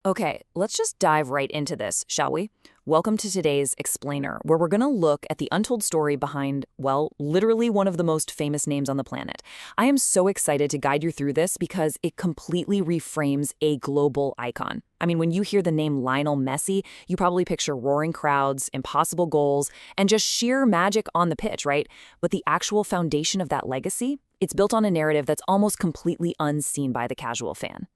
Okay, let's just dive right into this, shall we? Welcome to today's Explainer, where we're going to look at the untold story behind, well, literally one of the most famous names on the planet. I am so excited to guide you through this because it completely reframes a global icon. I mean, when you hear the name Lionel Messi, you probably picture roaring crowds, impossible goals, and just sheer magic on the pitch, right? But the actual foundation of that legacy, it's built on a narrative that's almost completely unseen by the casual fan.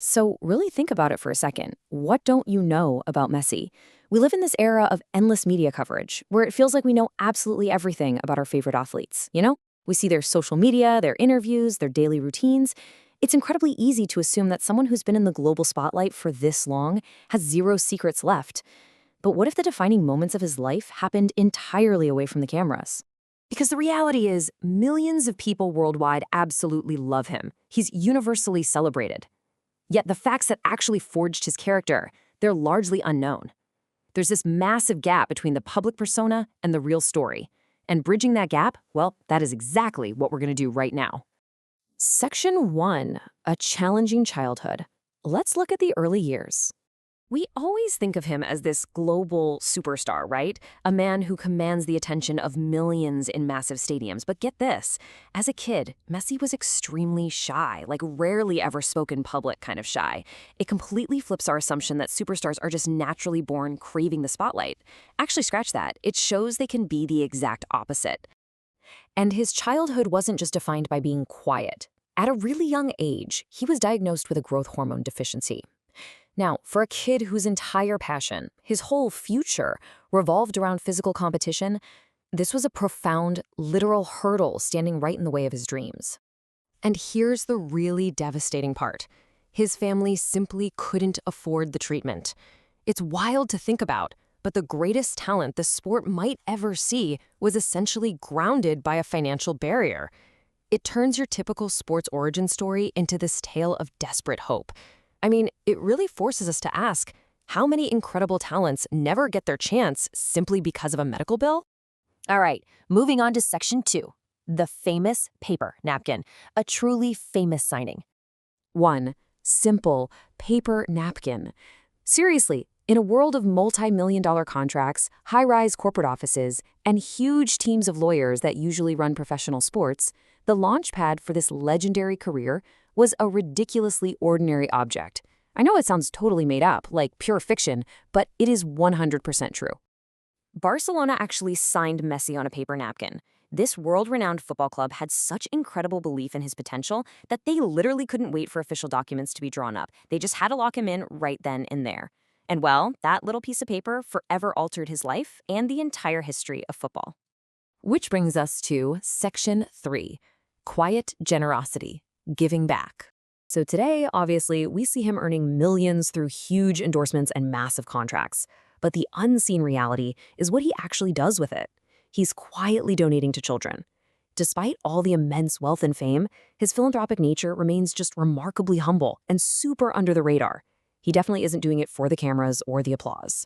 So really think about it for a second. What don't you know about Messi? We live in this era of endless media coverage, where it feels like we know absolutely everything about our favorite athletes, you know? We see their social media, their interviews, their daily routines. It's incredibly easy to assume that someone who's been in the global spotlight for this long has zero secrets left. But what if the defining moments of his life happened entirely away from the cameras? Because the reality is, millions of people worldwide absolutely love him. He's universally celebrated. Yet the facts that actually forged his character, they're largely unknown. There's this massive gap between the public persona and the real story. And bridging that gap, well, that is exactly what we're going to do right now. Section 1, a challenging childhood. Let's look at the early years. We always think of him as this global superstar, right? A man who commands the attention of millions in massive stadiums. But get this, as a kid, Messi was extremely shy, like rarely ever spoke in public kind of shy. It completely flips our assumption that superstars are just naturally born craving the spotlight. Actually, scratch that. It shows they can be the exact opposite. And his childhood wasn't just defined by being quiet. At a really young age, he was diagnosed with a growth hormone deficiency. Now, for a kid whose entire passion, his whole future, revolved around physical competition, this was a profound, literal hurdle standing right in the way of his dreams. And here's the really devastating part. His family simply couldn't afford the treatment. It's wild to think about, but the greatest talent the sport might ever see was essentially grounded by a financial barrier. It turns your typical sports origin story into this tale of desperate hope. I mean, it really forces us to ask, how many incredible talents never get their chance simply because of a medical bill? All right, moving on to Section 2, the famous paper napkin, a truly famous signing. 1. Simple paper napkin. Seriously, in a world of multi-million-dollar contracts, high-rise corporate offices, and huge teams of lawyers that usually run professional sports, the launchpad for this legendary career was a ridiculously ordinary object. I know it sounds totally made up, like pure fiction, but it is 100% true. Barcelona actually signed Messi on a paper napkin. This world-renowned football club had such incredible belief in his potential that they literally couldn't wait for official documents to be drawn up. They just had to lock him in right then and there. And well, that little piece of paper forever altered his life and the entire history of football. Which brings us to Section 3, quiet generosity. Giving back. So today, obviously, we see him earning millions through huge endorsements and massive contracts. But the unseen reality is what he actually does with it. He's quietly donating to children. Despite all the immense wealth and fame, his philanthropic nature remains just remarkably humble and super under the radar. He definitely isn't doing it for the cameras or the applause.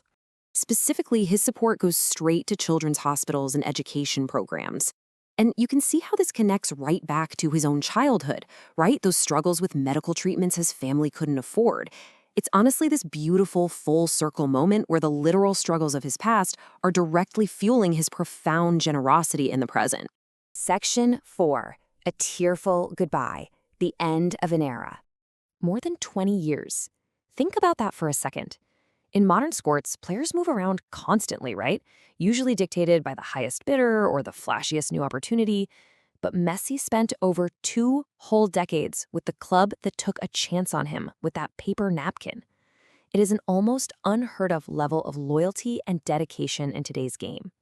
Specifically, his support goes straight to children's hospitals and education programs. And you can see how this connects right back to his own childhood, right? Those struggles with medical treatments his family couldn't afford. It's honestly this beautiful full circle moment where the literal struggles of his past are directly fueling his profound generosity in the present. Section 4, a tearful goodbye, the end of an era. More than 20 years. Think about that for a second. In modern sports, players move around constantly, right? Usually dictated by the highest bidder or the flashiest new opportunity. But Messi spent over 2 whole decades with the club that took a chance on him with that paper napkin. It is an almost unheard of level of loyalty and dedication in today's game.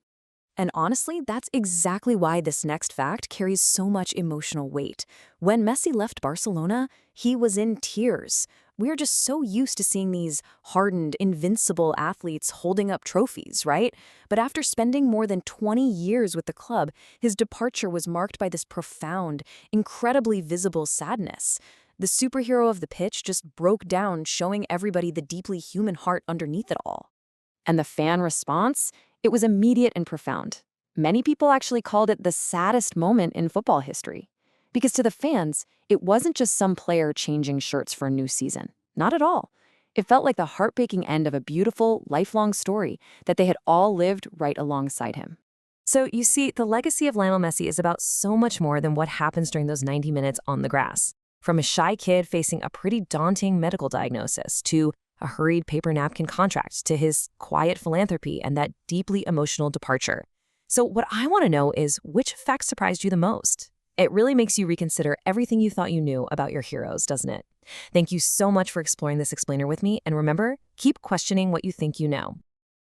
And honestly, that's exactly why this next fact carries so much emotional weight. When Messi left Barcelona, he was in tears. We're just so used to seeing these hardened, invincible athletes holding up trophies, right? But after spending more than 20 years with the club, his departure was marked by this profound, incredibly visible sadness. The superhero of the pitch just broke down, showing everybody the deeply human heart underneath it all. And the fan response? It was immediate and profound. Many people actually called it the saddest moment in football history. Because to the fans, it wasn't just some player changing shirts for a new season. Not at all. It felt like the heartbreaking end of a beautiful, lifelong story that they had all lived right alongside him. So, you see, the legacy of Lionel Messi is about so much more than what happens during those 90 minutes on the grass. From a shy kid facing a pretty daunting medical diagnosis to a hurried paper napkin contract to his quiet philanthropy and that deeply emotional departure. So, what I want to know is which fact surprised you the most? It really makes you reconsider everything you thought you knew about your heroes, doesn't it? Thank you so much for exploring this explainer with me. And remember, keep questioning what you think you know.